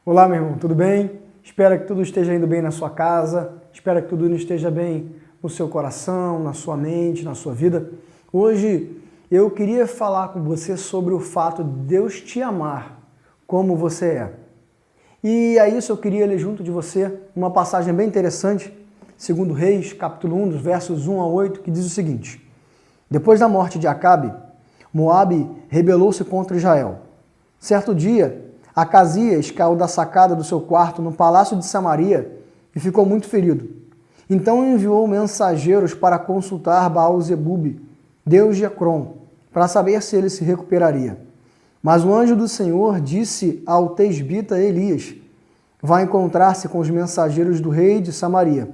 Olá, meu irmão, tudo bem? Espero que tudo esteja indo bem na sua casa, espero que tudo esteja bem no seu coração, na sua mente, na sua vida. Hoje eu queria falar com você sobre o fato de Deus te amar como você é. E a isso eu queria ler junto de você uma passagem bem interessante, 2 Reis, capítulo 1, dos versos 1 a 8, que diz o seguinte: Depois da morte de Acabe, Moabe rebelou-se contra Israel. Certo dia, Acasias caiu da sacada do seu quarto no palácio de Samaria e ficou muito ferido. Então enviou mensageiros para consultar Baal-zebube, deus de Ecrom, para saber se ele se recuperaria. Mas o anjo do Senhor disse ao tesbita Elias: Vá encontrar-se com os mensageiros do rei de Samaria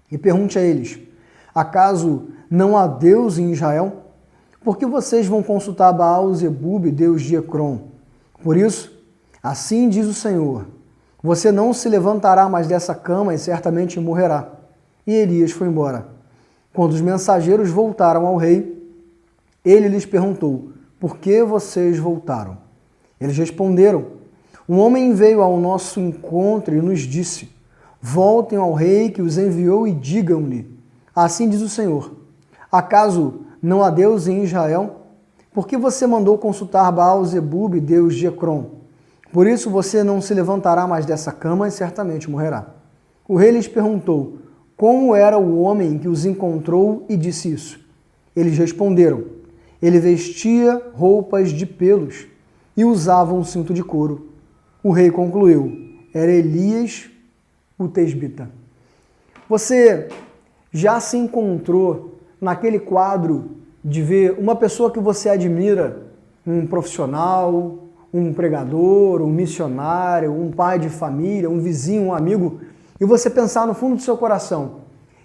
e pergunte a eles: Acaso não há Deus em Israel? Por que vocês vão consultar Baal-zebube, deus de Ecrom? Por isso, assim diz o Senhor: você não se levantará mais dessa cama e certamente morrerá. E Elias foi embora. Quando os mensageiros voltaram ao rei, ele lhes perguntou: por que vocês voltaram? Eles responderam: um homem veio ao nosso encontro e nos disse: voltem ao rei que os enviou e digam-lhe: assim diz o Senhor: acaso não há Deus em Israel? Por que você mandou consultar Baal-zebube, deus de Ecrom? Por isso você não se levantará mais dessa cama e certamente morrerá. O rei lhes perguntou: como era o homem que os encontrou e disse isso? Eles responderam: ele vestia roupas de pelos e usava um cinto de couro. O rei concluiu: era Elias, o tesbita. Você já se encontrou naquele quadro de ver uma pessoa que você admira, um profissional, um pregador, um missionário, um pai de família, um vizinho, um amigo, e você pensar no fundo do seu coração: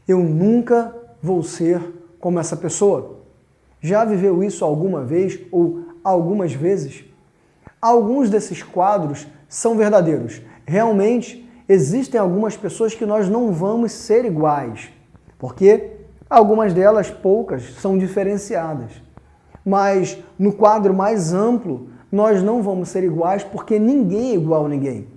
eu nunca vou ser como essa pessoa? Já viveu isso alguma vez ou algumas vezes? Alguns desses quadros são verdadeiros. Realmente existem algumas pessoas que nós não vamos ser iguais, porque algumas delas, poucas, são diferenciadas. Mas no quadro mais amplo, nós não vamos ser iguais porque ninguém é igual a ninguém.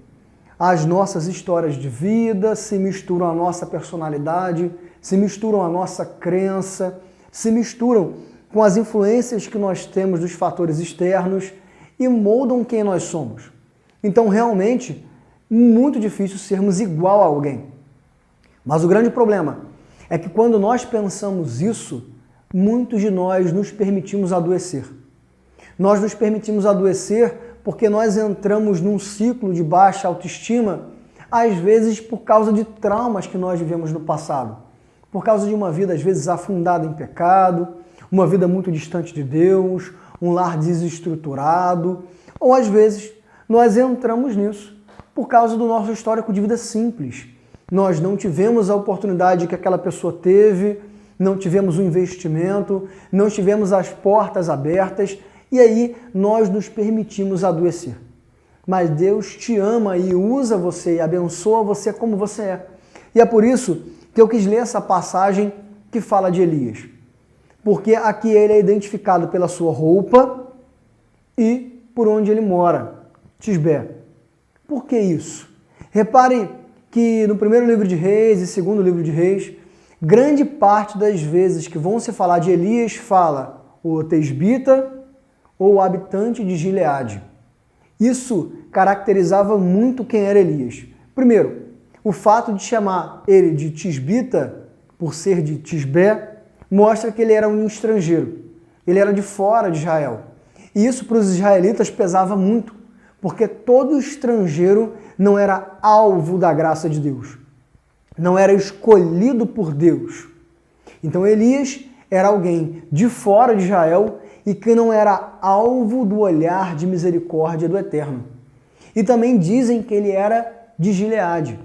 As nossas histórias de vida se misturam à nossa personalidade, se misturam à nossa crença, se misturam com as influências que nós temos dos fatores externos e moldam quem nós somos. Então, realmente, muito difícil sermos igual a alguém. Mas o grande problema é que quando nós pensamos isso, muitos de nós nos permitimos adoecer. Nós nos permitimos adoecer porque nós entramos num ciclo de baixa autoestima, às vezes por causa de traumas que nós vivemos no passado, por causa de uma vida às vezes afundada em pecado, uma vida muito distante de Deus, um lar desestruturado, ou às vezes nós entramos nisso por causa do nosso histórico de vida simples. Nós não tivemos a oportunidade que aquela pessoa teve, não tivemos o investimento, não tivemos as portas abertas e aí nós nos permitimos adoecer. Mas Deus te ama e usa você e abençoa você como você é. E é por isso que eu quis ler essa passagem que fala de Elias. Porque aqui ele é identificado pela sua roupa e por onde ele mora, Tisbé. Por que isso? Repare que no primeiro livro de Reis e segundo livro de Reis, grande parte das vezes que vão se falar de Elias fala o tesbita ou o habitante de Gileade. Isso caracterizava muito quem era Elias. Primeiro, o fato de chamar ele de tisbita, por ser de Tisbé, mostra que ele era um estrangeiro. Ele era de fora de Israel. E isso para os israelitas pesava muito, porque todo estrangeiro não era alvo da graça de Deus, não era escolhido por Deus. Então Elias era alguém de fora de Israel e que não era alvo do olhar de misericórdia do Eterno. E também dizem que ele era de Gileade.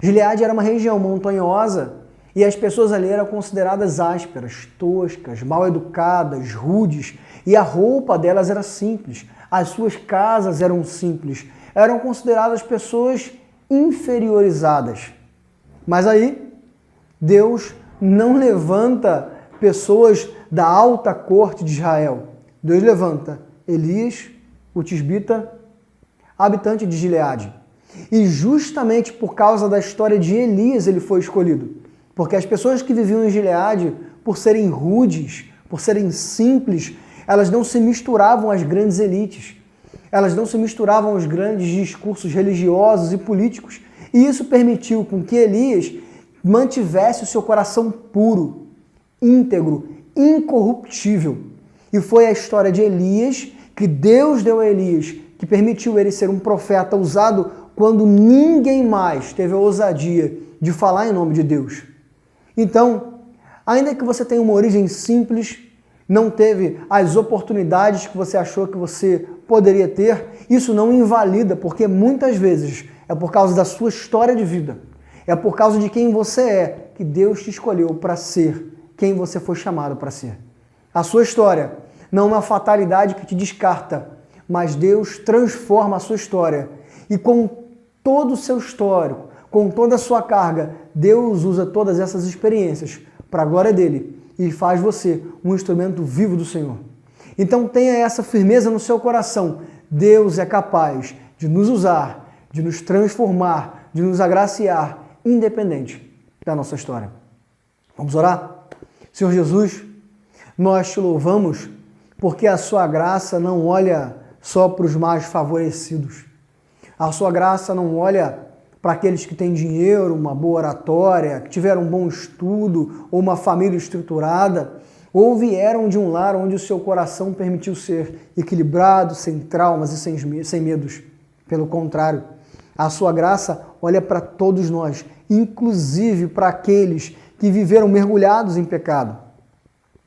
Gileade era uma região montanhosa e as pessoas ali eram consideradas ásperas, toscas, mal educadas, rudes, e a roupa delas era simples, as suas casas eram simples, eram consideradas pessoas inferiorizadas. Mas aí, Deus não levanta pessoas da alta corte de Israel. Deus levanta Elias, o tisbita, habitante de Gileade. E justamente por causa da história de Elias ele foi escolhido. Porque as pessoas que viviam em Gileade, por serem rudes, por serem simples, elas não se misturavam às grandes elites. Elas não se misturavam aos grandes discursos religiosos e políticos. E isso permitiu com que Elias mantivesse o seu coração puro, íntegro, incorruptível. E foi a história de Elias, que Deus deu a Elias, que permitiu ele ser um profeta usado quando ninguém mais teve a ousadia de falar em nome de Deus. Então, ainda que você tenha uma origem simples, não teve as oportunidades que você achou que você poderia ter, isso não invalida, porque muitas vezes é por causa da sua história de vida, é por causa de quem você é que Deus te escolheu para ser quem você foi chamado para ser. A sua história não é uma fatalidade que te descarta, mas Deus transforma a sua história. E com todo o seu histórico, com toda a sua carga, Deus usa todas essas experiências para a glória dele e faz você um instrumento vivo do Senhor. Então tenha essa firmeza no seu coração. Deus é capaz de nos usar, de nos transformar, de nos agraciar, independente da nossa história. Vamos orar? Senhor Jesus, nós te louvamos porque a sua graça não olha só para os mais favorecidos. A sua graça não olha para aqueles que têm dinheiro, uma boa oratória, que tiveram um bom estudo ou uma família estruturada, ou vieram de um lar onde o seu coração permitiu ser equilibrado, sem traumas e sem medos. Pelo contrário, a sua graça olha para todos nós, inclusive para aqueles que viveram mergulhados em pecado.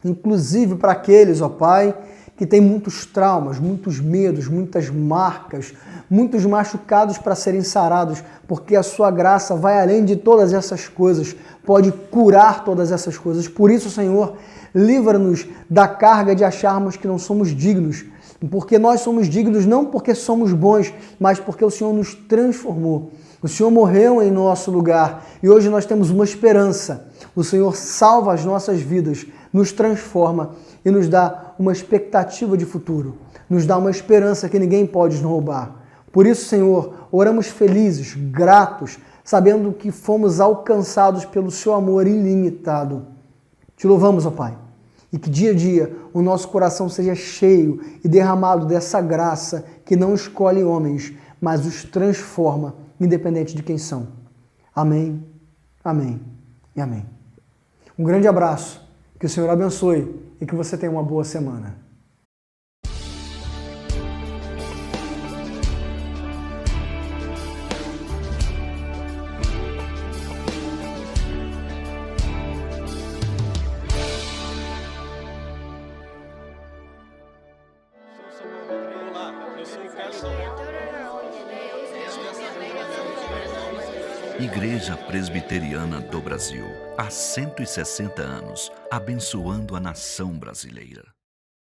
Inclusive para aqueles, ó Pai, que têm muitos traumas, muitos medos, muitas marcas, muitos machucados para serem sarados, porque a sua graça vai além de todas essas coisas, pode curar todas essas coisas. Por isso, Senhor, livra-nos da carga de acharmos que não somos dignos, porque nós somos dignos não porque somos bons, mas porque o Senhor nos transformou. O Senhor morreu em nosso lugar e hoje nós temos uma esperança. O Senhor salva as nossas vidas, nos transforma e nos dá uma expectativa de futuro. Nos dá uma esperança que ninguém pode nos roubar. Por isso, Senhor, oramos felizes, gratos, sabendo que fomos alcançados pelo seu amor ilimitado. Te louvamos, ó Pai, e que dia a dia o nosso coração seja cheio e derramado dessa graça que não escolhe homens, mas os transforma, independente de quem são. Amém, amém e amém. Um grande abraço, que o Senhor abençoe e que você tenha uma boa semana. Igreja Presbiteriana do Brasil, há 160 anos, abençoando a nação brasileira.